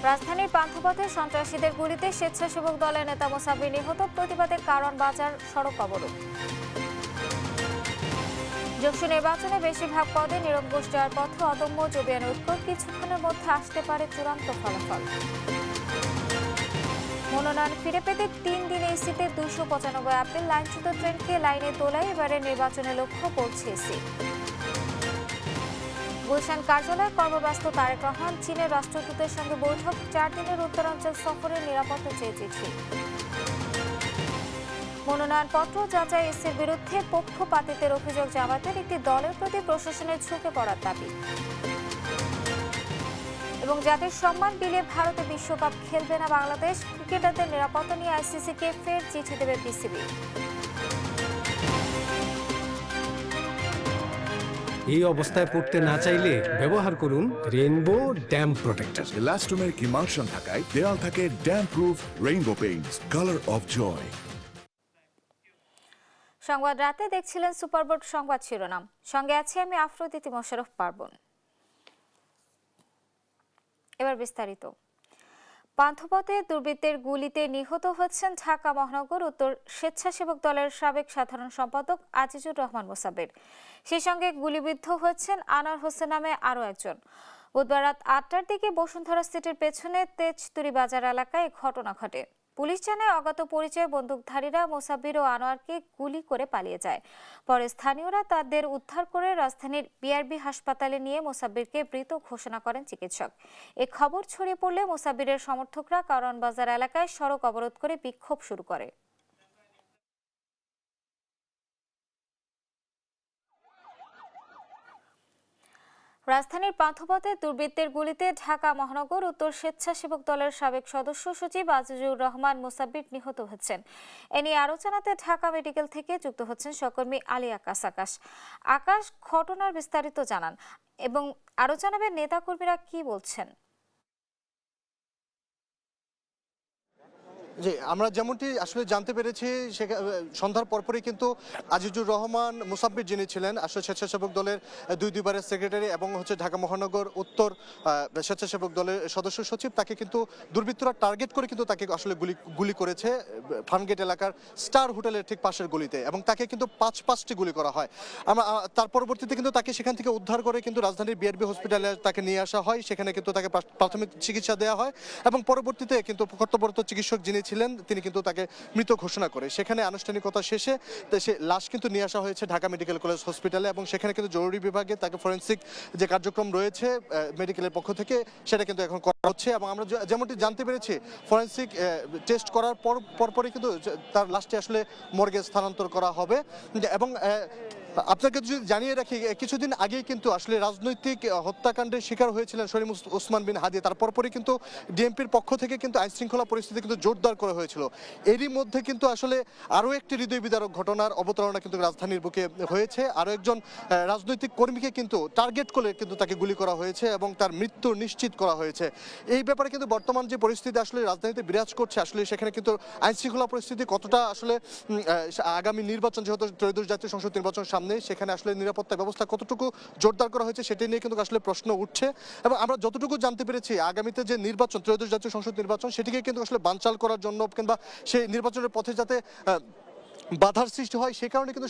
রাজধানীর পান্থপথে সন্ত্রাসীদের গুলিতে স্বেচ্ছাসেবক দলের নেতা মোসাব্বির নিহত, প্রতিবাদে কারণ বাজার সড়ক অবরোধ। যশোর নির্বাচনে বেশিরভাগ পদে নিরঙ্কুশ জয়ের পথে অদম্য জবিয়ান ঐক্য, কিছুক্ষণের মধ্যে আসতে পারে চূড়ান্ত ফলাফল। মনোনয়ন ফিরে পেতে 3 দিনে ইসিতে 295 আপিল, লাইনচ্যুত ট্রেনকে লাইনে তোলায় এবারে নির্বাচনের লক্ষ্য পড়ছে ইসি। গুলশান কার্যালয়ে কর্মব্যস্ত তারেক রহমান, চীনের রাষ্ট্রদূতের সঙ্গে বৈঠক, 4 দিনের উত্তরাঞ্চল সফরের নিরাপত্তা চেয়ে চিঠি। মনোনয়নপত্র যাচাই ইসির বিরুদ্ধে পক্ষপাতিত্বের অভিযোগ জামায়াতের, একটি দলের প্রতি প্রশাসনের ঝুঁকে পড়ার দাবি। এবং জাতির সম্মান বিলিয়ে ভারতে বিশ্বকাপ খেলবে না বাংলাদেশ, ক্রিকেটারদের নিরাপত্তা নিয়ে আইসিসিকে ফের চিঠি দেবে বিসিবি। এই অবস্থায় পড়তে না চাইলে ব্যবহার করুন Rainbow damp protector. Elastomeric emulsion থাকায় দেয়াল থাকে damp proof Rainbow paints, colour of joy. সংবাদ রাতে দেখছিলেন সুপারবোর্ড সংবাদ শিরোনাম, সঙ্গে আছি আমি আফরোদিতি মোশাররফ পার্বণ। এবার বিস্তারিত। পান্থপথে দুর্বৃত্তের গুলিতে নিহত হচ্ছেন ঢাকা মহানগর উত্তর স্বেচ্ছাসেবক দলের সাবেক সাধারণ সম্পাদক আজিজুর রহমান মোসাব্বির। সেই সঙ্গে গুলিবিদ্ধ হচ্ছেন আনোয়ার হোসেন নামে আরও একজন। বুধবার রাত 8টার দিকে বসুন্ধরা সিটির পেছনে তেজতুরি বাজার এলাকায় ঘটনা ঘটে। পুলিশ জানায় অজ্ঞাত পরিচয় বন্দুকধারীরা মোসাব্বির ও আনোয়ারকে গুলি করে পালিয়ে যায়। পরে স্থানীয়রা তাদের উদ্ধার করে রাজধানীর বিআরবি হাসপাতালে নিয়ে মোসাব্বিরকে মৃত ঘোষণা করেন চিকিৎসক। এ খবর ছড়িয়ে পড়লে মোসাব্বিরের সমর্থকরা কারণ বাজার এলাকায় সড়ক অবরোধ করে বিক্ষোভ শুরু করে। রাজধানীর পান্থপথে দুর্বৃত্তের গুলিতে ঢাকা মহানগর উত্তর স্বেচ্ছাসেবক দলের সাবেক সদস্য সচিব আজিজুর রহমান মোসাব্বির নিহত হচ্ছেন। এ নিয়ে আরও জানাতে ঢাকা মেডিকেল থেকে যুক্ত হচ্ছেন সহকর্মী আলী আকাশ ঘটনার বিস্তারিত জানান এবং আরও জানাবেন নেতাকর্মীরা কি বলছেন। জি, আমরা যেমনটি আসলে জানতে পেরেছি সন্ধ্যার পরপরই কিন্তু আজিজুর রহমান মোসাব্বির যিনি ছিলেন আসলে স্বেচ্ছাসেবক দলের দুইবারের সেক্রেটারি এবং ঢাকা মহানগর উত্তর স্বেচ্ছাসেবক দলের সদস্য সচিব, তাকে কিন্তু দুর্বৃত্তরা টার্গেট করে কিন্তু তাকে আসলে গুলি করেছে ফার্মগেট এলাকার স্টার হোটেলের ঠিক পাশের গলিতে, এবং তাকে কিন্তু 5টি গুলি করা হয়। তার পরবর্তীতে কিন্তু তাকে সেখান থেকে উদ্ধার করে কিন্তু রাজধানীর বিআরবি হসপিটালে তাকে নিয়ে আসা হয়। সেখানে কিন্তু তাকে প্রাথমিক চিকিৎসা দেওয়া হয় এবং পরবর্তীতে কিন্তু কর্তব্যরত চিকিৎসক যিনি ছিলেন তিনি কিন্তু তাকে মৃত ঘোষণা করে সেখানে আনুষ্ঠানিকতা শেষে সে লাশ কিন্তু নিয়ে আসা হয়েছে ঢাকা মেডিকেল কলেজ হসপিটালে, এবং সেখানে কিন্তু জরুরি বিভাগে তাকে ফরেনসিক যে কার্যক্রম রয়েছে মেডিকেলের পক্ষ থেকে সেটা কিন্তু এখন করা হচ্ছে। এবং আমরা যেমনটি জানতে পেরেছি ফরেনসিক টেস্ট করার পরপরই কিন্তু তার লাশটি আসলে মর্গে স্থানান্তর করা হবে। এবং আপনাকে যদি জানিয়ে রাখি, কিছুদিন আগেই কিন্তু আসলে রাজনৈতিক হত্যাকাণ্ডের শিকার হয়েছিলেন শরীফ ওসমান বিন হাদি। তারপরই কিন্তু ডিএমপির পক্ষ থেকে কিন্তু আইনশৃঙ্খলা পরিস্থিতি কিন্তু জোরদার করা হয়েছিল। এরই মধ্যে কিন্তু আসলে আরও একটি হৃদয় বিদারক ঘটনার অবতারণা কিন্তু রাজধানীর বুকে হয়েছে। আরও একজন রাজনৈতিক কর্মীকে কিন্তু টার্গেট করে কিন্তু তাকে গুলি করা হয়েছে এবং তার মৃত্যু নিশ্চিত করা হয়েছে। এই ব্যাপারে কিন্তু বর্তমান যে পরিস্থিতি আসলে রাজধানীতে বিরাজ করছে, আসলে সেখানে কিন্তু আইনশৃঙ্খলা পরিস্থিতি কতটা আসলে আগামী নির্বাচন, যেহেতু ত্রয়োদশ জাতীয় সংসদ নির্বাচন সামনে, সেখানে আসলে নিরাপত্তা ব্যবস্থা কতটুকু জোরদার করা হয়েছে সেটা নিয়ে কিন্তু আসলে প্রশ্ন উঠছে। এবং আমরা যতটুকু জানতে পেরেছি আগামীতে যে নির্বাচন, ত্রয়োদশ জাতীয় সংসদ নির্বাচন, সেটিকে কিন্তু আসলে বানচাল করার জন্য কিংবা সেই নির্বাচনের পথে যাতে বাধার সৃষ্টি হয় সে কারণে কিন্তু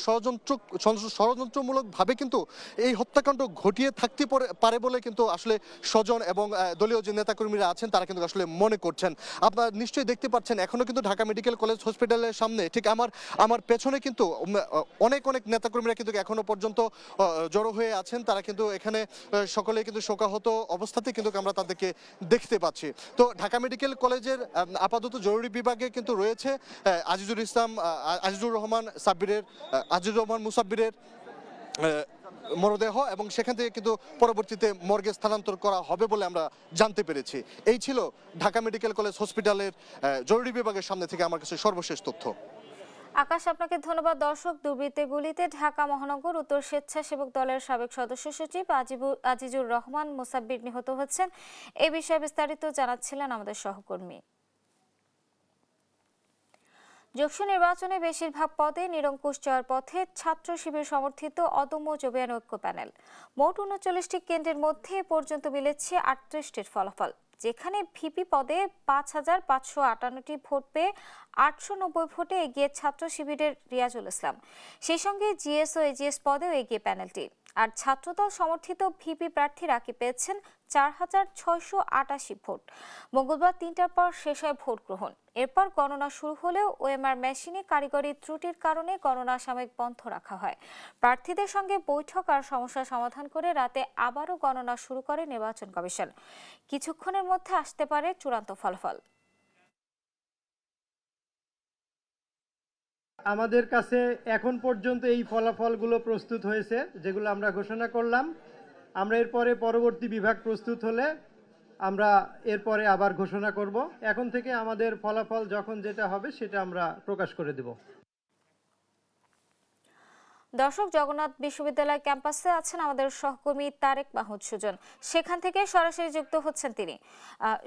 ষড়যন্ত্রমূলকভাবে কিন্তু এই হত্যাকাণ্ড ঘটিয়ে থাকতে পারে বলে কিন্তু আসলে স্বজন এবং দলীয় যে নেতাকর্মীরা আছেন তারা কিন্তু আসলে মনে করছেন। আপনারা নিশ্চয়ই দেখতে পাচ্ছেন এখনো কিন্তু ঢাকা মেডিকেল কলেজ হসপিটালের সামনে ঠিক আমার পেছনে কিন্তু অনেক নেতাকর্মীরা কিন্তু এখনো পর্যন্ত জড়ো হয়ে আছেন। তারা কিন্তু এখানে সকলে কিন্তু শোকাহত অবস্থাতে কিন্তু আমরা তাদেরকে দেখতে পাচ্ছি। তো ঢাকা মেডিকেল কলেজের আপাতত জরুরি বিভাগে কিন্তু রয়েছে আজিজুর রহমান মুসাব্বিরের মরদেহ, এবং সেখান থেকে কিন্তু পরবর্তীতে মর্গে স্থানান্তর করা হবে বলে আমরা জানতে পেরেছি। এই ছিল ঢাকা মেডিকেল কলেজ হসপিটালের জরুরি বিভাগের সামনে থেকে আমার কাছে সর্বশেষ তথ্য। আকাশ, আপনাকে ধন্যবাদ। দর্শক, দুর্বৃত্তের গুলিতে ঢাকা মহানগর উত্তর স্বেচ্ছাসেবক দলের সাবেক সদস্য সচিব আজিজুর রহমান মোসাব্বির নিহত হচ্ছেন। এই বিষয়ে বিস্তারিত জানাচ্ছিলেন আমাদের সহকর্মী। যশোর নির্বাচনে বেশিরভাগ পদে নিরঙ্কুশ জয়ের পথে ছাত্র শিবির সমর্থিত অদম্য জবিয়ান ঐক্য প্যানেল। মোট 39টি কেন্দ্রের মধ্যে পর্যন্ত মিলেছে 38টির ফলাফল। যেখানে ভিপি পদে 5,558টি ভোট পেয়ে 890 ভোটে এগিয়ে ছাত্র শিবিরের রিয়াজুল ইসলাম। সেই সঙ্গে জিএস ও এজিএস পদেও এগিয়ে প্যানেলটি। আর ছাত্রদল সমর্থিত ভিপি প্রার্থী রাকি পেয়েছেন 4,688 ভোট। মঙ্গলবার 3টার পর শেষ হয় ভোট গ্রহণ। এরপর গণনা শুরু হলেও ওএমআর মেশিনে কারিগরি ত্রুটির কারণে গণনা সাময়িক বন্ধ রাখা হয়। প্রার্থীদের সঙ্গে বৈঠক আর সমস্যা সমাধান করে রাতে আবারও গণনা শুরু করে নির্বাচন কমিশন। কিছুক্ষণের মধ্যে আসতে পারে চূড়ান্ত ফলাফল। আমাদের কাছে এখন পর্যন্ত এই ফলাফলগুলো প্রস্তুত হয়েছে, যেগুলো আমরা ঘোষণা করলাম। আমরা এরপরে পরবর্তী বিভাগ প্রস্তুত হলে আমরা এরপরে আবার ঘোষণা করব। এখন থেকে আমাদের ফলাফল যখন যেটা হবে সেটা আমরা প্রকাশ করে দেব। দর্শক, জগন্নাথ বিশ্ববিদ্যালয় ক্যাম্পাসে আছেন আমাদের সহকর্মী তারেক মাহমুদ সুজন। সেখান থেকে সরাসরি যুক্ত হচ্ছেন তিনি।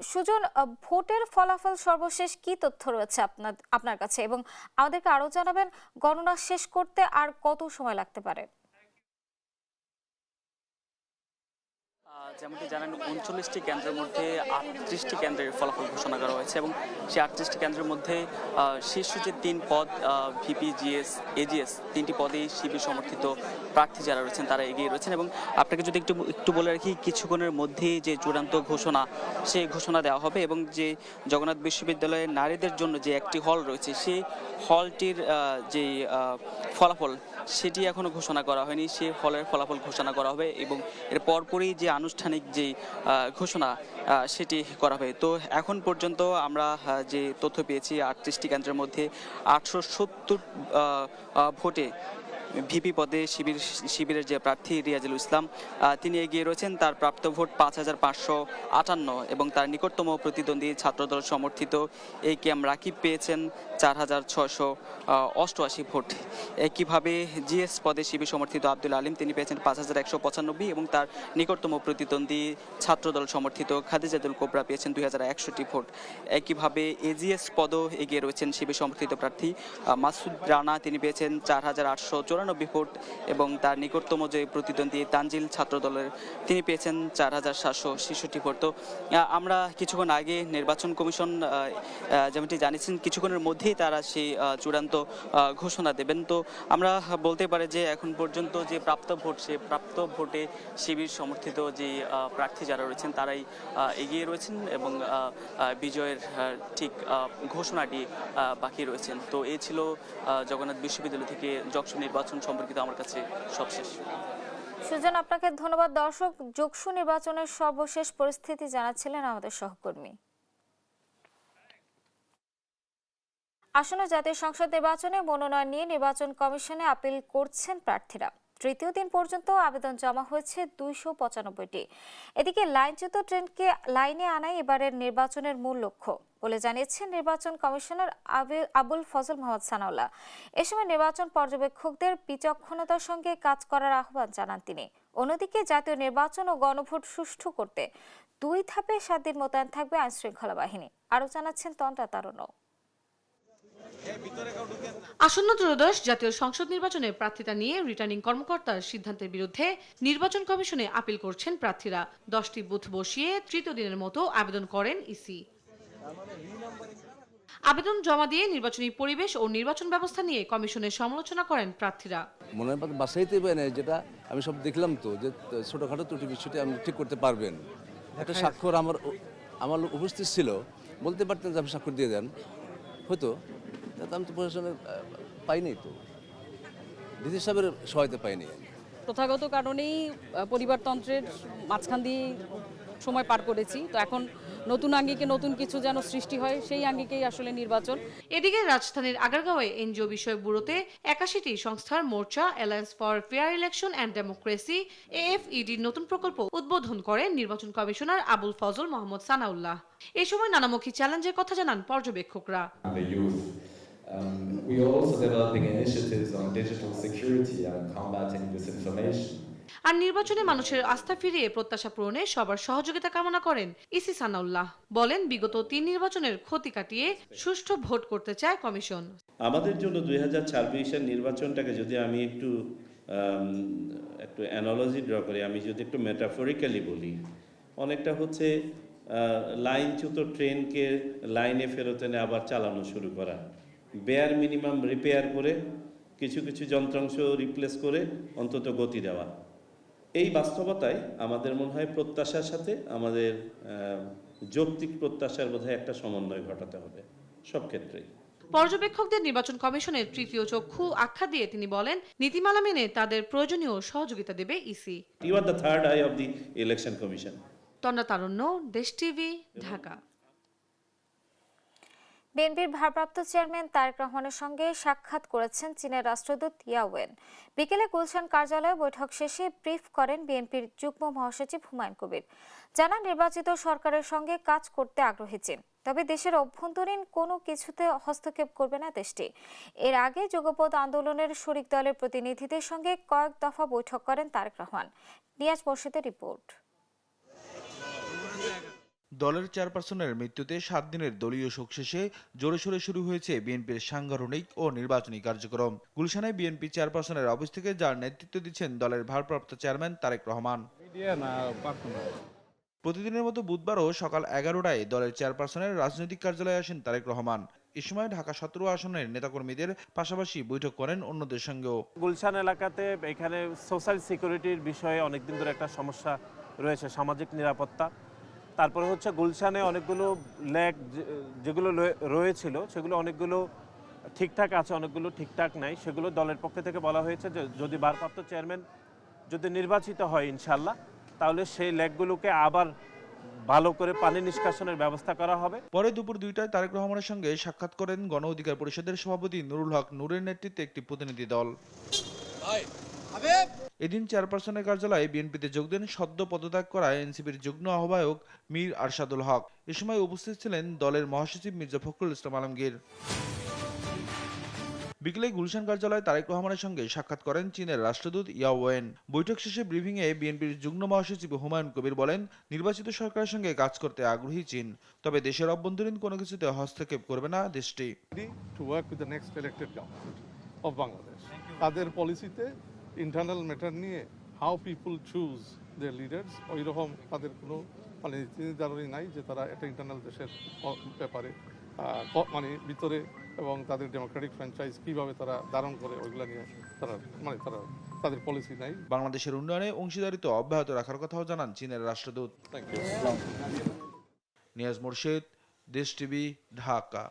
সুজন, ভোটের ফলাফল সর্বশেষ কি তথ্য রয়েছে আপনার কাছে, এবং আমাদেরকে আরো জানাবেন গণনা শেষ করতে আর কত সময় লাগতে পারে? যেমনটি জানেন, 39টি কেন্দ্রের মধ্যে 38টি কেন্দ্রের ফলাফল ঘোষণা করা হয়েছে এবং সেই 38টি কেন্দ্রের মধ্যে শীর্ষ যে 3 পদ ভিপি, জিএস, এজিএস 3টি পদেই শিবির সমর্থিত প্রার্থী যারা রয়েছেন তারা এগিয়ে রয়েছেন। এবং আপনাকে যদি একটু বলে রাখি, কিছুক্ষণের মধ্যেই যে চূড়ান্ত ঘোষণা, সেই ঘোষণা দেওয়া হবে এবং যে জগন্নাথ বিশ্ববিদ্যালয়ের নারীদের জন্য যে একটি হল রয়েছে, সেই হলটির যে ফলাফল সেটি এখনো ঘোষণা করা হয়নি। সেই হলের ফলাফল ঘোষণা করা হবে এবং এর পরপরই যে আনুষ্ঠানিক যে ঘোষণা সেটি করা হবে। তো এখন পর্যন্ত আমরা যে তথ্য পেয়েছি, 38টি কেন্দ্রের মধ্যে 870 ভোটে ভিপি পদে শিবিরের যে প্রার্থী রিয়াজুল ইসলাম তিনি এগিয়ে রয়েছেন। তার প্রাপ্ত ভোট 5,558 এবং তার নিকটতম প্রতিদ্বন্দ্বী ছাত্রদল সমর্থিত AKM রাকিব পেয়েছেন 4,688 ভোট। একইভাবে জিএস পদে শিবির সমর্থিত আব্দুল আলিম তিনি পেয়েছেন 5,195 এবং তার নিকটতম প্রতিদ্বন্দ্বী ছাত্রদল সমর্থিত খাদিজাতুল কোবরা পেয়েছেন 2,161 ভোট। একইভাবে এজিএস পদও এগিয়ে রয়েছেন শিবির সমর্থিত প্রার্থী মাসুদ রানা, তিনি পেয়েছেন 4,894 ভোট এবং তার নিকটতম যে প্রতিদ্বন্দ্বী তানজিল ছাত্রদলের তিনি পেয়েছেন 4,766 ভোট। তো আমরা কিছুক্ষণ আগে নির্বাচন কমিশন যেমনটি জানিয়েছেন কিছুক্ষণের মধ্যেই তারা সেই চূড়ান্ত ঘোষণা দেবেন। তো আমরা বলতে পারি যে এখন পর্যন্ত যে প্রাপ্ত ভোট, সে প্রাপ্ত ভোটে শিবির সমর্থিত যে প্রার্থী যারা রয়েছেন তারাই এগিয়ে রয়েছেন এবং বিজয়ের ঠিক ঘোষণাটি বাকি রয়েছেন। তো এই ছিল জগন্নাথ বিশ্ববিদ্যালয় থেকে যকসু নির্বাচন সম্পর্কিত আমার কাছে সবশেষ। সুজন, আপনাকে ধন্যবাদ। দর্শক, যকসু নির্বাচনের সর্বশেষ পরিস্থিতি জানাচ্ছিলেন আমাদের সহকর্মী। আসন্ন জাতীয় সংসদ নির্বাচনে মনোনয়ন নিয়ে নির্বাচন কমিশনে আপিল করছেন প্রার্থীরা। তৃতীয় দিন পর্যন্ত আবেদন জমা হয়েছে 295টি। এদিকে লাইনচ্যুত ট্রেনকে লাইনে আনাই এবারের নির্বাচনের মূল লক্ষ্য বলে জানিয়েছেন নির্বাচন কমিশনার আবুল ফজল মোহাম্মদ সানাউল্লাহ। এ সময় নির্বাচন পর্যবেক্ষকদের বিচক্ষণতার সঙ্গে কাজ করার আহ্বান জানান তিনি। অন্যদিকে জাতীয় নির্বাচন ও গণভোট সুষ্ঠু করতে 2 ধাপে 7 দিন মোতায়েন থাকবে আইনশৃঙ্খলা বাহিনী। আরও জানাচ্ছেন তন্ত্রা তারুণ্য। আসন্ন ত্রয়োদশ জাতীয় সংসদ নির্বাচনে প্রার্থিতা নিয়ে রিটার্নিং কর্মকর্তার সিদ্ধান্তের বিরুদ্ধে নির্বাচন কমিশনে আপিল করছেন প্রার্থীরা। 10টি বুথ বসিয়ে তৃতীয় দিনের মতো আবেদন করেন ইসি। আবেদন জমা দিয়ে নির্বাচনী পরিবেশ ও নির্বাচন ব্যবস্থা নিয়ে কমিশনের সমালোচনা করেন প্রার্থীরা। মনে হয় বাসাইতে পারে, যেটা আমি সব দেখলাম, তো যে ছোটখাটো ত্রুটি বিষয়টি আপনি ঠিক করতে পারবেন। একটা স্বাক্ষর আমার উপস্থিত ছিল, বলতে পারতেন যে আপনি স্বাক্ষর দিয়ে দেন, হয়তো আমি তো প্রশাসনের পাইনি, তো ডিসি সাহেবের সহায়তা পাইনি। প্রথাগত কারণেই পরিবারতন্ত্রের মাঝখান দিয়ে সময় পার করেছি, তো এখন নতুন আঙ্গিকে নতুন কিছু যেন সৃষ্টি হয়, সেই আঙ্গিকেই আসলে নির্বাচন। এদিকে রাজধানীর আগারগাঁওয়ে এনজিও বিষয়ক ব্যুরোতে 81টি সংস্থার মোর্চা alliance for fair election and democracy AFEDর নতুন প্রকল্প উদ্বোধন করেন নির্বাচন কমিশনার আবুল ফজল মোহাম্মদ সানাউল্লাহ। এই সময় নানামুখী চ্যালেঞ্জের কথা জানান পর্যবেক্ষকরা। We are also developing initiatives on digital security and combating disinformation. আর নির্বাচনে মানুষের আস্থা ফিরিয়ে প্রত্যাশা পূরণে সবার সহযোগিতা কামনা করেন ইসি সানাউল্লাহ। বলেন বিগত 3 নির্বাচনের ক্ষতি কাটিয়ে সুষ্ঠু ভোট করতে চায় কমিশন। আমাদের জন্য 2026-এর নির্বাচনটাকে যদি আমি একটু অ্যানালজি ড্র করি, আমি যদি একটু মেটাফরিক্যালি বলি, অনেকটা হচ্ছে লাইনচ্যুত ট্রেনকে লাইনে ফেরত এনে আবার চালানো শুরু করা, বেয়ার মিনিমাম রিপেয়ার করে কিছু কিছু যন্ত্রাংশ রিপ্লেস করে অন্তত গতি দেওয়া। এই বাস্তবতায় আমাদের মনে হয় প্রত্যাশার সাথে আমাদের যৌক্তিক প্রত্যাশার বোধহয় একটা সমন্বয় ঘটাতে হবে সব ক্ষেত্রেই। পর্যবেক্ষকদের নির্বাচন কমিশনের তৃতীয় চক্ষু আখ্যা দিয়ে তিনি বলেন, নীতিমালা মেনে তাদের প্রয়োজনীয় সহযোগিতা দেবে EC. You are the third eye of the election commission. Tanna Taranya, Desh TV, Dhaka. বিএনপির ভারপ্রাপ্ত চেয়ারম্যান তারেক রহমানের সঙ্গে সাক্ষাৎ করেছেন চীনের রাষ্ট্রদূত ইয়াওয়েন। বিকেলে গুলশান কার্যালয়ে বৈঠক শেষে ব্রিফ করেন বিএনপির যুগ্ম মহাসচিব হুমায়ুন কবির। জানান, নির্বাচিত সরকারের সঙ্গে কাজ করতে আগ্রহী চীন, তবে দেশের অভ্যন্তরীণ কোনো কিছুতে হস্তক্ষেপ করবে না দেশটি। এর আগে যুগপৎ আন্দোলনের শরিক দলের প্রতিনিধিদের সঙ্গে কয়েক দফা বৈঠক করেন তারেক রহমান। নিয়াজ মোর্শেদের রিপোর্ট। দলের চেয়ারপারসনের মৃত্যুতে 7 দিনের দলীয় শোক শেষে জোরে সোরে শুরু হয়েছে বিএনপির সাংগঠনিক ও নির্বাচনী কার্যক্রম। গুলশানে বিএনপি চেয়ারপারসনের অফিস থেকে যার নেতৃত্ব দিচ্ছেন দলের ভারপ্রাপ্ত চেয়ারম্যান তারেক রহমান। প্রতিদিনের মতো বুধবারও সকাল 11টায় দলের চেয়ারপারসনের রাজনৈতিক কার্যালয়ে আসেন তারেক রহমান। এ সময় ঢাকা 17 আসনের নেতাকর্মীদের পাশাপাশি বৈঠক করেন অন্যদের সঙ্গেও। গুলশান এলাকাতে এখানে সোশ্যাল সিকিউরিটির বিষয়ে অনেকদিন ধরে একটা সমস্যা রয়েছে, সামাজিক নিরাপত্তা। তারপরে হচ্ছে গুলশানে অনেকগুলো ল্যাগ যেগুলো রয়েছিল সেগুলো অনেকগুলো ঠিকঠাক আছে, অনেকগুলো ঠিকঠাক নাই। সেগুলো দলের পক্ষ থেকে বলা হয়েছে যে যদি ভারপ্রাপ্ত চেয়ারম্যান যদি নির্বাচিত হয় ইনশাল্লাহ, তাহলে সেই ল্যাগগুলোকে আবার ভালো করে পানি নিষ্কাশনের ব্যবস্থা করা হবে। পরে দুপুর 2টায় তারেক রহমানের সঙ্গে সাক্ষাৎ করেন গণ অধিকার পরিষদের সভাপতি নুরুল হক নূরের নেতৃত্বে একটি প্রতিনিধি দল। এদিন চেয়ারপারসনের কার্যালয়ে বিএনপিতে যোগ দেন সদ্য পদত্যাগ করা এনসিপির যুগ্ম আহ্বায়ক মীর আরশাদুল হক। এ সময় উপস্থিত ছিলেন দলের মহাসচিব মির্জা ফখরুল ইসলাম আলমগীর। বিকেলে গুলশান কার্যালয়ে তারেক রহমানের সঙ্গে সাক্ষাৎ করেন চীনের রাষ্ট্রদূত ইয়াওয়েন। বৈঠক শেষে ব্রিফিংয়ে বিএনপির যুগ্ম মহাসচিব হুমায়ুন কবির বলেন, নির্বাচিত সরকারের সঙ্গে কাজ করতে আগ্রহী চীন, তবে দেশের অভ্যন্তরীণ কোনো কিছুতে হস্তক্ষেপ করবে না দেশটি। তাদের পলিসিতে ইন্টারনাল ম্যাটার নিয়ে how people choose there leaders, ওই রকম তাদের কোনো চিন্তাধারণই নাই যে তারা একটা ইন্টারনাল দেশের ব্যাপারে ভিতরে এবং তাদের ডেমোক্রেটিক ফ্র্যাঞ্চাইজ কিভাবে তারা ধারণ করে ওইগুলো নিয়ে তারা তাদের পলিসি নাই। বাংলাদেশের উন্নয়নে অংশীদারিত্ব অব্যাহত রাখার কথাও জানান চীনের রাষ্ট্রদূত। নিয়াজ মোর্শেদ, দেশ টিভি, ঢাকা।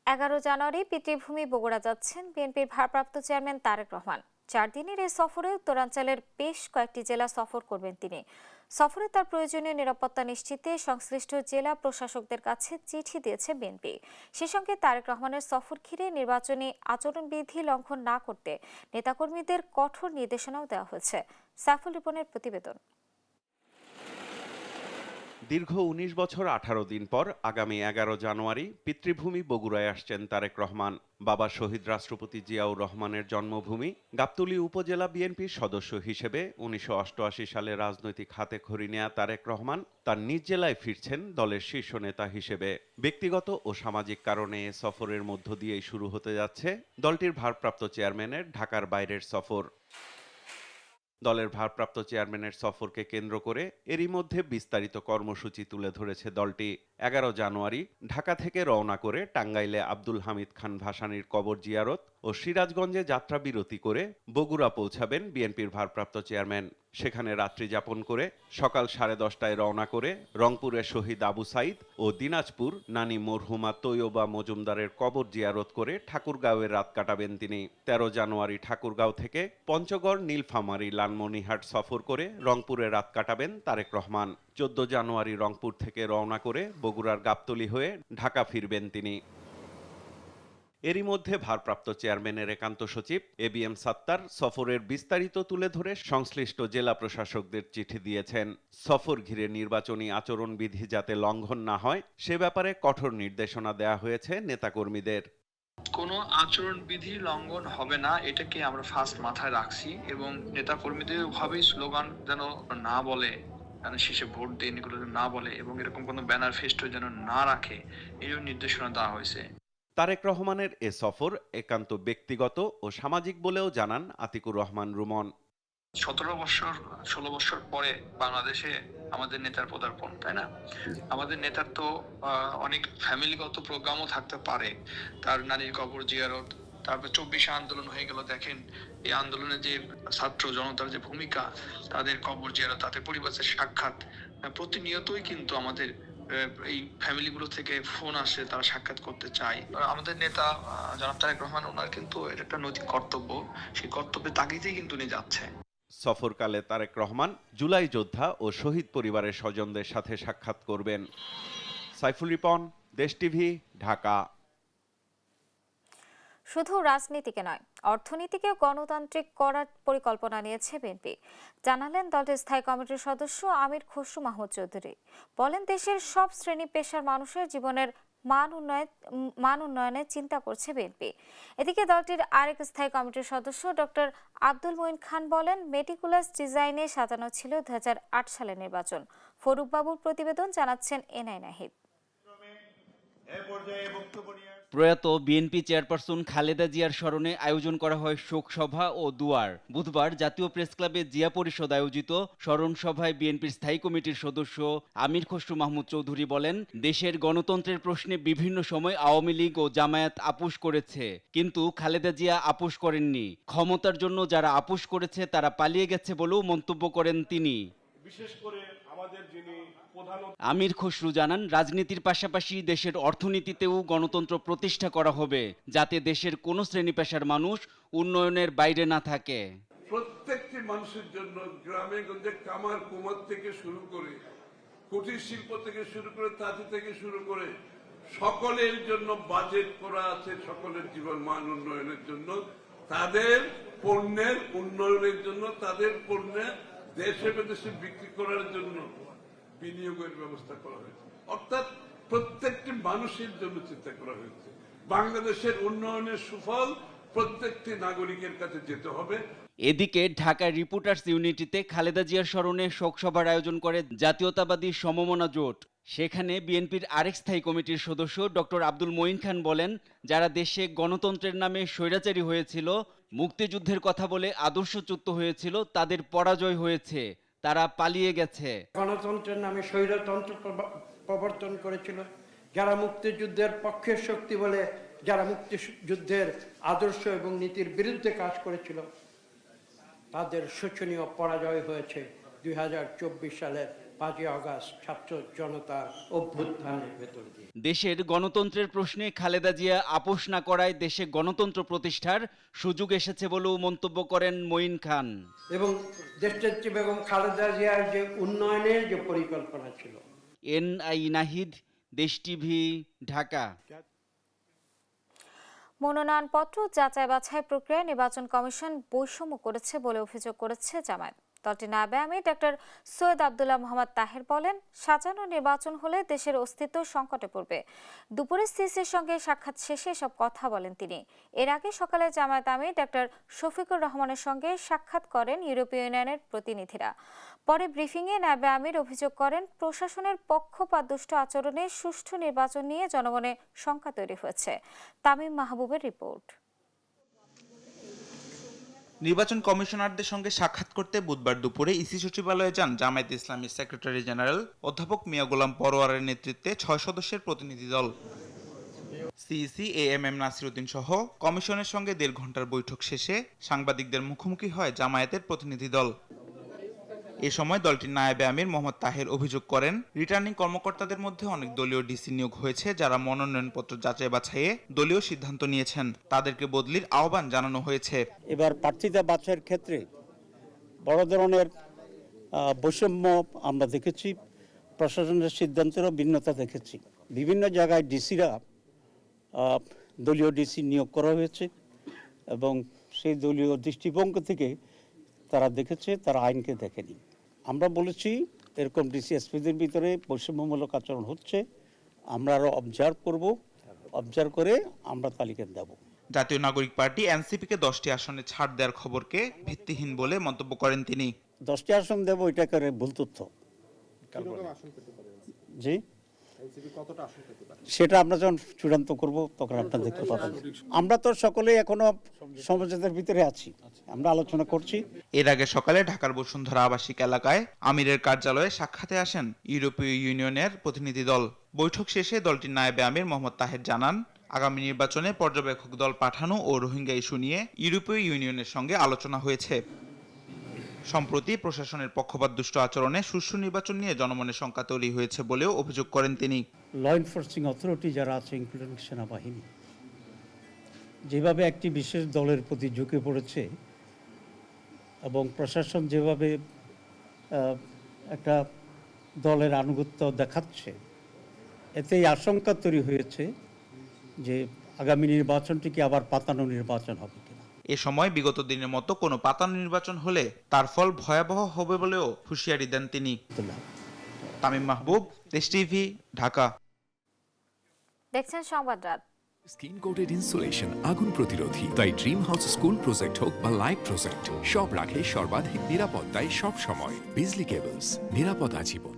11 জানুয়ারি পিতৃভূমি বগুড়া যাচ্ছেন বিএনপির ভারপ্রাপ্ত চেয়ারম্যান তারেক রহমান। 4 দিনের এই সফরে উত্তরাঞ্চলের বেশ কয়েকটি জেলা সফর করবেন তিনি। সফরে তার প্রয়োজনীয় নিরাপত্তা নিশ্চিতে সংশ্লিষ্ট জেলা প্রশাসকদের কাছে চিঠি দিয়েছে বিএনপি। সেই সঙ্গে তারেক রহমানের সফর ঘিরে নির্বাচনী আচরণবিধি লঙ্ঘন না করতে নেতাকর্মীদের কঠোর নির্দেশনাও দেওয়া হয়েছে। সাইফুল রিপনের প্রতিবেদন। দীর্ঘ 19 বছর 18 দিন পর আগামী 11 জানুয়ারি পিতৃভূমি বগুড়ায় আসছেন তারেক রহমান। বাবা শহীদ রাষ্ট্রপতি জিয়াউর রহমানের জন্মভূমি গাবতলী উপজেলা বিএনপির সদস্য হিসেবে 1988 সালে রাজনৈতিক হাতেখড়ি নেয়া তারেক রহমান তার নিজ জেলায় ফিরছেন দলের শীর্ষ নেতা হিসেবে। ব্যক্তিগত ও সামাজিক কারণে এ সফরের মধ্য দিয়েই শুরু হতে যাচ্ছে দলটির ভারপ্রাপ্ত চেয়ারম্যানের ঢাকার বাইরের সফর। দলের ভারপ্রাপ্ত চেয়ারম্যানের সফরকে কেন্দ্র করে এরই মধ্যে বিস্তারিত কর্মসূচি তুলে ধরেছে দলটি। 11 জানুয়ারি ঢাকা থেকে রওনা করে টাঙ্গাইলে আব্দুল হামিদ খান ভাসানীর কবর জিয়ারত ও সিরাজগঞ্জে যাত্রা বিরতি করে বগুড়া পৌঁছাবেন বিএনপির ভারপ্রাপ্ত চেয়ারম্যান। সেখানে রাত্রি যাপন করে সকাল 10:30টায় রওনা করে রংপুরের শহীদ আবু সাইদ ও দিনাজপুর নানি মরহুমা তৈয়বা মজুমদারের কবর জিয়ারত করে ঠাকুরগাঁওয়ে রাত কাটাবেন তিনি। 13 জানুয়ারি ঠাকুরগাঁও থেকে পঞ্চগড়, নীলফামারী, লালমনিরহাট সফর করে রংপুরে রাত কাটাবেন তারেক রহমান। 14 জানুয়ারি রংপুর থেকে রওনা করে বগুড়ার গাবতলী হয়ে ঢাকা ফিরবেন তিনি। এরই মধ্যে ভারপ্রাপ্ত চেয়ারম্যানের একান্ত সচিব এবিএম সাত্তার সফরের বিস্তারিত তুলে ধরে সংশ্লিষ্ট জেলা প্রশাসকদের চিঠি দিয়েছেন। সফর ঘিরে নির্বাচনী আচরণবিধি যাতে লঙ্ঘন না হয় সে ব্যাপারে কঠোর নির্দেশনা দেওয়া হয়েছে নেতাকর্মীদের। কোনো আচরণবিধি লঙ্ঘন হবে না, এটাকে আমরা ফার্স্ট মাথায় রাখছি এবং নেতাকর্মীদের ভাবেই স্লোগান যেন না বলে, শেষে ভোট দিয়ে এগুলো না বলে এবং এরকম কোনো ব্যানার ফেস্টো যেন না রাখে, এই নির্দেশনা দেওয়া হয়েছে। তারেক রহমানের এ সফর একান্ত ব্যক্তিগত ও সামাজিক বলেও জানান আতিকুর রহমান রুমন। 16 বছর পরে বাংলাদেশে আমাদের নেতার পদার্পণ, তাই না? আমাদের নেতার তো অনেক ফ্যামিলিগত প্রোগ্রামও থাকতে পারে, তার নানির কবর জিয়ারত, তারপর 24 আন্দোলন হয়ে গেল। দেখেন এই আন্দোলনে যে ছাত্র জনতার যে ভূমিকা, তাদের কবর জিয়ারত, তাদের পরিবারের সাক্ষাৎ, প্রতিনিয়তই কিন্তু আমাদের এই ফ্যামিলিগুলো থেকে ফোন আসে, তারা সাক্ষাৎ করতে চায়। আমাদের নেতা জনাব তারেক রহমান, ওনার কিন্তু এটা একটা নৈতিক কর্তব্য, সেই কর্তব্যের তাগিদেই কিন্তু উনি যাচ্ছে। সফরকালে তারেক রহমান জুলাই যোদ্ধা ও শহীদ পরিবারের স্বজনদের সাথে সাক্ষাৎ করবেন। সাইফুল রিপন, দেশ টিভি, ঢাকা। শুধু রাজনীতিকে নয়, অর্থনীতিকে গণতান্ত্রিক করার পরিকল্পনা নিয়েছে বিএনপি, জানালেন দলটির স্থায়ী কমিটির সদস্য আমির খসরু মাহমুদ চৌধুরী। বলেন, দেশের সব শ্রেণী পেশার মানুষের জীবনের মান উন্নয়নে চিন্তা করছে বিএনপি। এদিকে দলটির আরেক স্থায়ী কমিটির সদস্য ডক্টর আব্দুল মঈন খান বলেন, মেটিকুলাস ডিজাইনে সাজানো ছিল 2008 সালের নির্বাচন। ফরুক বাবুর প্রতিবেদন, জানাচ্ছেন এনআই নাহিদ। প্রয়াত বিএনপি চেয়ারপারসন খালেদা জিয়ার স্মরণে আয়োজন করা হয় শোক সভা ও দুয়ার। বুধবার জাতীয় প্রেস ক্লাবে জিয়া পরিষদ আয়োজিত স্মরণ সভায় বিএনপির স্থায়ী কমিটির সদস্য আমির খসরু মাহমুদ চৌধুরী বলেন, দেশের গণতন্ত্রের প্রশ্নে বিভিন্ন সময় আওয়ামী লীগ ও জামায়াত আপোষ করেছে, কিন্তু খালেদা জিয়া আপোষ করেননি। ক্ষমতার জন্য যারা আপোষ করেছে তারা পালিয়ে গেছে বলেও মন্তব্য করেন তিনি। বিশেষ করে আমাদের যিনি আমির খসরু জানান, রাজনীতির পাশাপাশি দেশের অর্থনীতিতেও গণতন্ত্র প্রতিষ্ঠা করা হবে, যাতে দেশের কোনো শ্রেণী পেশার মানুষ উন্নয়নের বাইরে না থাকে। প্রত্যেকটি মানুষের জন্য গ্রামে গঞ্জে কামার কুমার থেকে শুরু করে কুটির শিল্প থেকে শুরু করে তাঁতি থেকে শুরু করে সকলের জন্য বাজেট করা আছে, সকলের জীবন মান উন্নয়নের জন্য, তাদের পণ্যের উন্নয়নের জন্য, তাদের পণ্যের দেশে বিদেশে বিক্রি করার জন্য বিনিয়োগের ব্যবস্থা করা হয়েছে। অর্থাৎ প্রত্যেকটি মানুষের জন্য চিন্তা করা হয়েছে। বাংলাদেশের উন্নয়নের সুফল প্রত্যেকটি নাগরিকের কাছে যেতে হবে। এদিকে ঢাকা রিপোর্টার্স ইউনিটিতে খালেদা জিয়ার স্মরণে শোকসভার আয়োজন করে জাতীয়তাবাদী সমমনা জোট। সেখানে বিএনপির আরেক স্থায়ী কমিটির সদস্য ডক্টর আব্দুল মঈন খান বলেন, যারা দেশে গণতন্ত্রের নামে স্বৈরাচারী হয়েছিল, মুক্তিযুদ্ধের কথা বলে আদর্শচ্যুত হয়েছিল, তাদের পরাজয় হয়েছে, তারা পালিয়ে গেছে। গণতন্ত্রের নামে স্বৈরতন্ত্র প্রবর্তন করেছিল, যারা মুক্তিযুদ্ধের পক্ষের শক্তি বলে, যারা মুক্তিযুদ্ধের আদর্শ এবং নীতির বিরুদ্ধে কাজ করেছিল, তাদের শোচনীয় পরাজয় হয়েছে 2024 সালের 5 আগস্ট ছাত্র জনতার অভ্যুত্থানের ভেতর দিয়ে। দেশের গণতন্ত্রের প্রশ্নে খালেদা জিয়া আপোষ না করায় দেশে গণতন্ত্র প্রতিষ্ঠার সুযোগ এসেছে বলেও মন্তব্য করেন মঈন খান। এবং দেশনেত্রী বেগম খালেদা জিয়ার যে উন্নয়নের যে পরিকল্পনা ছিল। এনআই নাহিদ, দেশ টিভি, ঢাকা। মনোনয়নপত্র যাচাই বাছাই প্রক্রিয়ায় নির্বাচন কমিশন বৈষম্য করেছে বলে অভিযোগ করেছে জামায়াত। দলটির নায়েব আমির ডক্টর সৈয়দ আব্দুল্লাহ মোহাম্মদ তাহের বলেন, সাজানো নির্বাচন হলে দেশের অস্তিত্ব সংকটে পড়বে। দুপুরে সিসির সঙ্গে সাক্ষাৎ শেষে এসব কথা বলেন তিনি। এর আগে সকালে জামায়াত আমির ডক্টর শফিকুর রহমানের সঙ্গে সাক্ষাৎ করেন ইউরোপীয় ইউনিয়নের প্রতিনিধিরা। পরে ব্রিফিংয়ে নায়েব আমির অভিযোগ করেন, প্রশাসনের পক্ষপাতদুষ্ট আচরণে সুষ্ঠু নির্বাচন নিয়ে জনমনে শঙ্কা তৈরি হয়েছে। তামিম মাহবুবের রিপোর্ট। নির্বাচন কমিশনারদের সঙ্গে সাক্ষাৎ করতে বুধবার দুপুরে ইসি সচিবালয়ে যান জামায়াতে ইসলামীর সেক্রেটারি জেনারেল অধ্যাপক মিয়া গোলাম পরোয়ারের নেতৃত্বে 6 সদস্যের প্রতিনিধি দল। সিইসি এএমএম নাসিরউদ্দিন সহ কমিশনের সঙ্গে 1.5 ঘন্টার বৈঠক শেষে সাংবাদিকদের মুখোমুখি হয় জামায়াতের প্রতিনিধি দল। এ সময় দলটির নায়েবে আমির মোহাম্মদ তাহের অভিযোগ করেন, রিটার্নিং কর্মকর্তাদের মধ্যে অনেক দলীয় ডিসি নিয়োগ হয়েছে, যারা মনোনয়নপত্র যাচাই বাছাইয়ে দলীয় সিদ্ধান্ত নিয়েছেন, তাদেরকে বদলির আহ্বান জানানো হয়েছে। এবার প্রার্থীতা বাছাইয়ের ক্ষেত্রে বড় ধরনের বৈষম্য আমরা দেখেছি, প্রশাসনের সিদ্ধান্তেরও ভিন্নতা দেখেছি। বিভিন্ন জায়গায় ডিসিরা দলীয় ডিসি নিয়োগ করা হয়েছে এবং সেই দলীয় দৃষ্টিভঙ্গি থেকে তারা দেখেছে, তারা আইনকে দেখেনি। আমরা বলেছি এরকম ডিসি এসপিদের ভিতরে বৈষম্যমূলক আচরণ হচ্ছে, আমরা আরও অবজার্ভ করব, অবজার্ভ করে আমরা তালিকা দেব। জাতীয় নাগরিক পার্টি এনসিপিকে 10টি আসনে ছাড় দেওয়ার খবরকে ভিত্তিহীন বলে মন্তব্য করেন তিনি। 10টি আসন দেব, এটা করে ভুল তথ্য। জি, সেটা আমরা যখন চূড়ান্ত করব তখন আপনারা দেখতে পাবেন। আমরা তো সকলেই এখনো সমঝোতার ভিতরে আছি, আমরা আলোচনা করছি। এর আগে সকালে ঢাকার বসুন্ধরা আবাসিক এলাকায় আমিরের কার্যালয়ে সাক্ষাতে আসেন ইউরোপীয় ইউনিয়নের প্রতিনিধি দল। বৈঠক শেষে দলটির নায়েবে আমির মোহাম্মদ তাহের জানান, আগামী নির্বাচনে পর্যবেক্ষক দল পাঠানো ও রোহিঙ্গা ইস্যু নিয়ে ইউরোপীয় ইউনিয়নের সঙ্গে আলোচনা হয়েছে। সম্প্রতি প্রশাসনের পক্ষপাতদুষ্ট আচরণে সুষ্ঠু নির্বাচন নিয়ে জনমনের শঙ্কা তৈরি হয়েছে বলেও অভিযোগ করেন তিনি। ল এনফোর্সিং অথরিটি যারা আছে, ইনক্লুডিং সেনাবাহিনী, যেভাবে একটি বিশেষ দলের প্রতি ঝুঁকে পড়েছে এবং প্রশাসন যেভাবে একটা দলের আনুগত্য দেখাচ্ছে, এতেই আশঙ্কা তৈরি হয়েছে যে আগামী নির্বাচনটি কি আবার পাতানো নির্বাচন হবে কিনা। এ সময় বিগত দিনের মতো কোনো পাতানো নির্বাচন হলে তার ফল ভয়াবহ হবে বলেও হুঁশিয়ারি দেন তিনি। তামিম মাহবুব, দেশ টিভি, ঢাকা। দেখছেন সংবাদ রাত। স্কিন কোটেড ইনসুলেশন আগুন প্রতিরোধী, তাই ড্রিম হাউস স্কুল প্রজেক্ট হোক বা লাইফ প্রজেক্ট, সব রাখে সর্বাধিক নিরাপত্তায় সব সময়। বিজলি কেবলস, নিরাপদ আজীবন।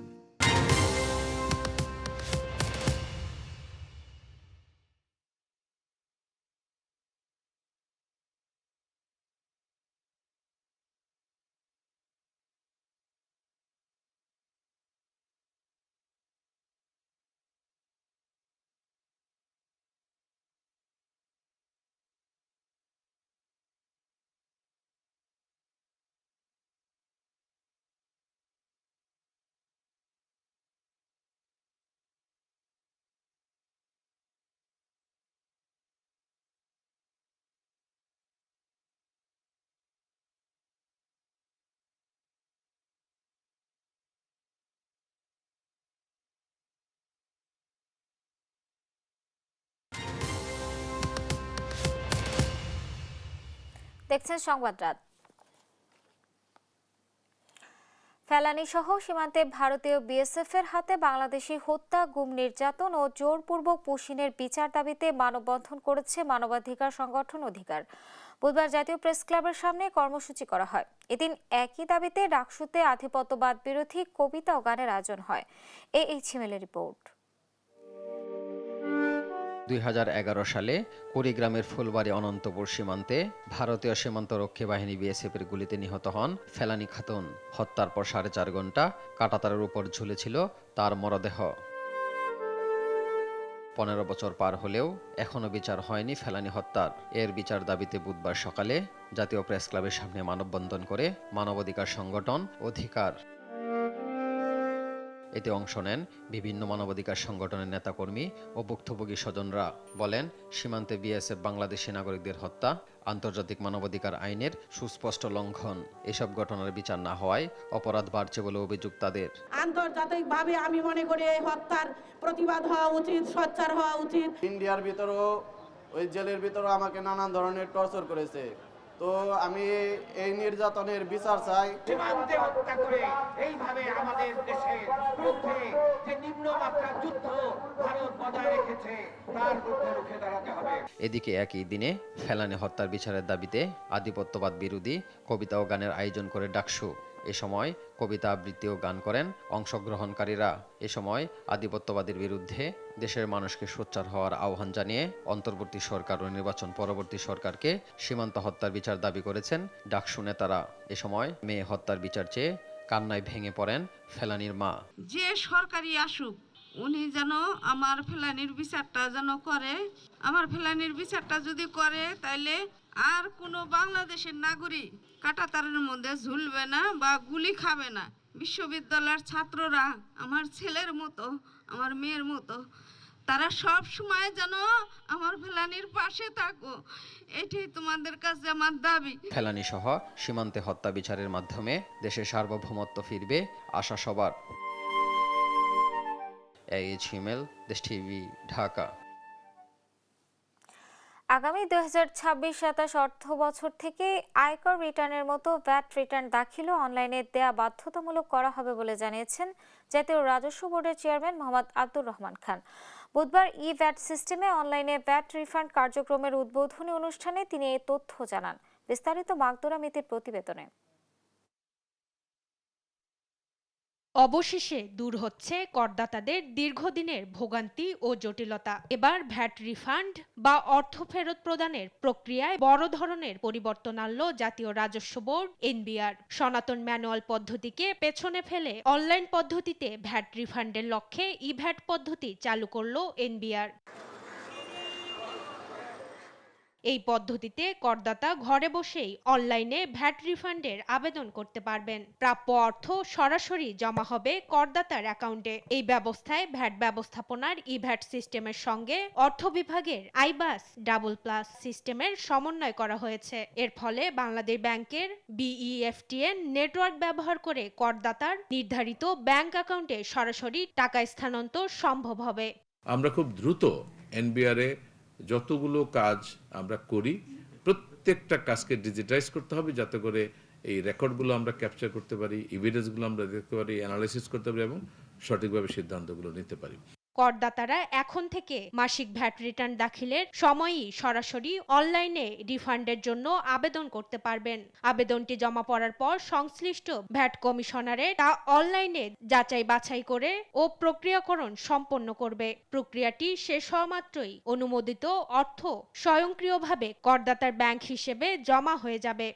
দেখছেন সংবাদ রাত। ফেলানী সহ সীমান্তে ভারতীয় বিএসএফ এর হাতে বাংলাদেশি হত্যা, গুম, নির্যাতন ও জোরপূর্বক পুশিনের বিচার দাবিতে মানববন্ধন করেছে মানবাধিকার সংগঠন অধিকার। বুধবার জাতীয় প্রেস ক্লাবের সামনে কর্মসূচি করা হয়। এদিন একই দাবিতে ডাকসুতে আধিপত্যবাদ বিরোধী কবিতা ও গানের আয়োজন হয়। এই ছিমেলের রিপোর্ট। 2011 সালে কুড়িগ্রামের ফুলবাড়ী অনন্তপুর সীমান্তে ভারতীয় সীমান্তরক্ষী বাহিনী বিএসএফ এর গুলিতে নিহত হন ফেলানী খাতুন। হত্যার পর 4.5 ঘন্টা কাঁটাতারের উপর ঝুলেছিল তার মরদেহ। 15 বছর পার হলেও এখনো বিচার হয়নি ফেলানী হত্যার। এর বিচার দাবিতে বুধবার সকালে জাতীয় প্রেস ক্লাবের সামনে মানববন্ধন করে মানবাধিকার সংগঠন অধিকার। এতে অংশ নেন বিভিন্ন মানবাধিকার সংগঠনের নেতাকর্মী ও ভুক্তভোগী স্বজনরা। বলেন, সীমান্তে বিএসএফ বাংলাদেশি নাগরিকদের হত্যা আন্তর্জাতিক মানবাধিকার আইনের সুস্পষ্ট লঙ্ঘন। এসব ঘটনার বিচার না হওয়ায় অপরাধ বাড়ছে বলে অভিযোগ তাদের। আন্তর্জাতিকভাবে আমি মনে করি এই হত্যার প্রতিবাদ হওয়া উচিত, সোচ্চার হওয়া উচিত। ইন্ডিয়ার ভিতরও ওই জেলের ভিতরও আমাকে নানান ধরনের টর্চার করেছে, তো আমি এই নির্যাতনের বিচার চাই। সীমান্তে হত্যা করে এইভাবে আমাদের দেশের বিরুদ্ধে যে নিম্নমাত্রার যুদ্ধ ভারত বজায় রেখেছে তার বিরুদ্ধে রুখে দাঁড়াতে হবে। এদিকে একই দিনে ফেলানী হত্যার বিচারের দাবিতে আধিপত্যবাদ বিরোধী কবিতা ও গানের আয়োজন করে ডাকসু। এ সময় কবিতা আবৃত্তি ও গান করেন অংশগ্রহণকারীরা। এ সময় আধিপত্যবাদের বিরুদ্ধে দেশের মানুষকে সোচ্চার হওয়ার আহ্বান জানিয়ে অন্তর্বর্তী সরকার ও নির্বাচন পরবর্তী সরকারকে সীমান্ত হত্যার বিচার দাবি করেছেন ডাকসু নেতারা। এ সময় মেয়ে হত্যার বিচার চেয়ে কান্নায় ভেঙে পড়েন ফেলানীর মা। যে সরকারি আসুক, উনি যেন আমার ফেলানীর বিচারটা যেন করে। আমার ফেলানীর বিচারটা যদি করে, তাইলে আর কোনো বাংলাদেশের নাগরিক কাঁটাতারের মধ্যে ঝুলবে না বা গুলি খাবে না। বিশ্ববিদ্যালয়ের ছাত্ররা আমার ছেলের মতো, আমার মেয়ের মতো, তারা সব সময় যেন আমার ফেলানীর পাশে থাকো, এটাই তোমাদের কাছে আমার দাবি। ফেলানী সহ সীমান্তে হত্যা বিচারের মাধ্যমে দেশের সার্বভৌমত্ব ফিরবে আশা সবার। এইচ হিমেল, দেশ টিভি, ঢাকা। আগামী 2026-27 অর্থ বছর থেকে আয়কর রিটার্নের মতো ভ্যাট রিটার্ন দাখিলও অনলাইনে দেয়া বাধ্যতামূলক করা হবে বলে জানিয়েছেন জাতীয় রাজস্ব বোর্ডের চেয়ারম্যান মোহাম্মদ আব্দুর রহমান খান। বুধবার ই-ভ্যাট সিস্টেমে অনলাইনে ভ্যাট রিফান্ড কার্যক্রমের উদ্বোধনী অনুষ্ঠানে তিনি এই তথ্য জানান। বিস্তারিত মাকদুরা মিতির প্রতিবেদনে। অবশেষে দূর হচ্ছে করদাতাদের দীর্ঘদিনের ভোগান্তি ও জটিলতা। এবার ভ্যাট রিফান্ড বা অর্থ ফেরত প্রদানের প্রক্রিয়ায় বড় ধরনের পরিবর্তন আনলো জাতীয় রাজস্ব বোর্ড এনবিআর। সনাতন ম্যানুয়াল পদ্ধতিকে পেছনে ফেলে অনলাইন পদ্ধতিতে ভ্যাট রিফান্ডের লক্ষ্যে ই-ভ্যাট পদ্ধতি চালু করলো এনবিআর। এই পদ্ধতিতে করদাতা ঘরে বসেই অনলাইনে ভ্যাট রিফান্ডের আবেদন করতে পারবেন। প্রাপ্য অর্থ সরাসরি জমা হবে করদাতার অ্যাকাউন্টে। এই ব্যবস্থায় ভ্যাট ব্যবস্থাপনার ই-ভ্যাট সিস্টেমের সঙ্গে অর্থ বিভাগের আইবাস ডাবল প্লাস সিস্টেমের সমন্বয় করা হয়েছে। এর ফলে বাংলাদেশ ব্যাংকের বিইএফটিএন নেটওয়ার্ক ব্যবহার করে করদাতার নির্ধারিত ব্যাংক অ্যাকাউন্টে সরাসরি টাকা স্থানান্তর সম্ভব হবে। আমরা খুব দ্রুত এনবিআরে যতগুলো কাজ আমরা করি প্রত্যেকটা কাজকে ডিজিটাইজ করতে হবে, যাতে করে এই রেকর্ডগুলো আমরা ক্যাপচার করতে পারি, এভিডেন্সগুলো আমরা দেখতে পারি, অ্যানালাইসিস করতে পারি এবং সঠিকভাবে সিদ্ধান্তগুলো নিতে পারি। করদাতারা এখন থেকে মাসিক ভ্যাট রিটার্ন দাখিলের সময়ই সরাসরি অনলাইনে রিফান্ডের জন্য আবেদন করতে পারবেন। আবেদনটি জমা পড়ার পর সংশ্লিষ্ট ভ্যাট কমিশনারে তা অনলাইনে যাচাই বাছাই করে ও প্রক্রিয়াকরণ সম্পন্ন করবে। প্রক্রিয়াটি শেষ হওয়া মাত্রই অনুমোদিত অর্থ স্বয়ংক্রিয়ভাবে করদাতার ব্যাংক হিসেবে জমা হয়ে যাবে।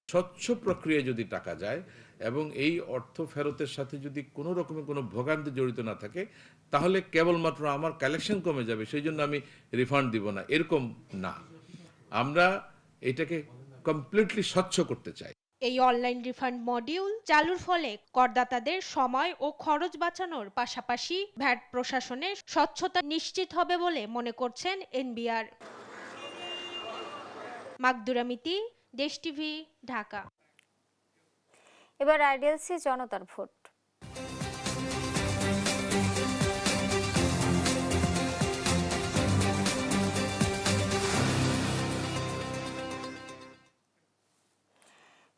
স্বচ্ছ প্রক্রিয়ায় যদি টাকা যায় এবং এই অর্থ ফেরতের সাথে যদি কোনো রকমের কোনো ভোগান্তি জড়িত না থাকে, তাহলে কেবলমাত্র আমার কালেকশন কমে যাবে, সেই জন্য আমি রিফান্ড দিব না, এরকম না। আমরা এটাকে কমপ্লিটলি স্বচ্ছ করতে চাই। এই অনলাইন রিফান্ড মডিউল চালুর ফলে করদাতাদের সময় ও খরচ বাঁচানোর পাশাপাশি ভ্যাট প্রশাসনে স্বচ্ছতা নিশ্চিত হবে বলে মনে করছেন এনবিআর। মাকদুরা মিতি, দেশ টিভি, ঢাকা। এবার আইডিএলসি জনতার ভোট।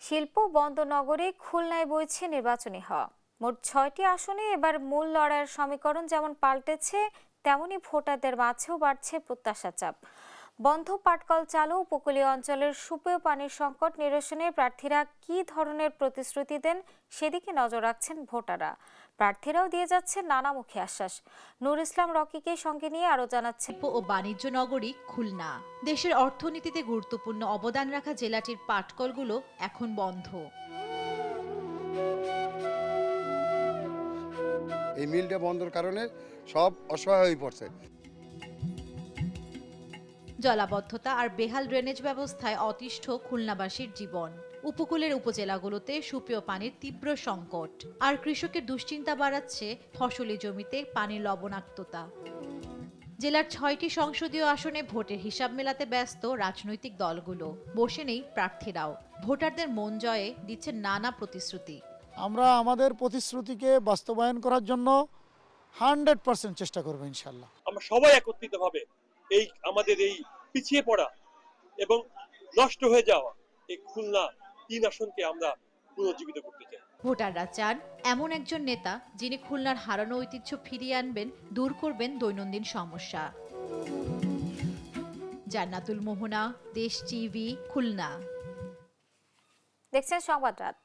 শিল্প বন্দরনগরী খুলনায় বইছে নির্বাচনী হাওয়া। মোট ৬টি আসনে এবার মূল লড়াইয়ের সমীকরণ যেমন পাল্টেছে, তেমনি ভোটারদের মাঝেও বাড়ছে প্রত্যাশা চাপ। বন্ধ পাটকল চালু, উপকূলীয় অঞ্চলের সুপেয় পানির সংকট নিরসনে প্রার্থীরা কী ধরনের প্রতিশ্রুতি দেন সেদিকে নজর রাখছেন ভোটাররা। প্রার্থীরাও দিয়ে যাচ্ছে নানামুখী আশ্বাস। নূর ইসলাম রকিকে সঙ্গে নিয়ে আরো জানাচ্ছেন। ও বাণিজ্য নগরী খুলনা দেশের অর্থনীতিতে গুরুত্বপূর্ণ অবদান রাখা জেলাটির পাটকলগুলো এখন বন্ধ। এই মিলটা বন্ধর কারণে সব অসহায় হয়ে পড়ছে। জলাবদ্ধতা আর বেহাল ড্রেনেজ ব্যবস্থায় অতিষ্ঠ খুলনাবাসীর জীবন। উপকূলের উপজেলাগুলোতে সুপেয় পানির তীব্র সংকট, আর কৃষকের দুশ্চিন্তা বাড়াচ্ছে ফসলি জমিতে পানির লবণাক্ততা। জেলার ৬টি সংসদীয় আসনে ভোটের হিসাব মেলাতে ব্যস্ত রাজনৈতিক দলগুলো, বসে নেই প্রার্থীরাও। ভোটারদের মন জয়ে দিচ্ছে নানা প্রতিশ্রুতি। আমরা আমাদের প্রতিশ্রুতিকে বাস্তবায়ন করার জন্য 100% চেষ্টা করব ইনশাআল্লাহ। আমরা সবাই একত্রিতভাবে এই আমাদের এই পিছিয়ে পড়া এবং নষ্ট হয়ে যাওয়া এই খুলনা ৩ আসনকে আমরা পুনর্জীবিত করতে চাই। ভোটাররা চান এমন একজন নেতা যিনি খুলনার হারানো ঐতিহ্য ফিরিয়ে আনবেন, দূর করবেন দৈনন্দিন সমস্যা। জান্নাতুল মোহনা, দেশ টিভি, খুলনা। দেখছেন সংবাদ রাত।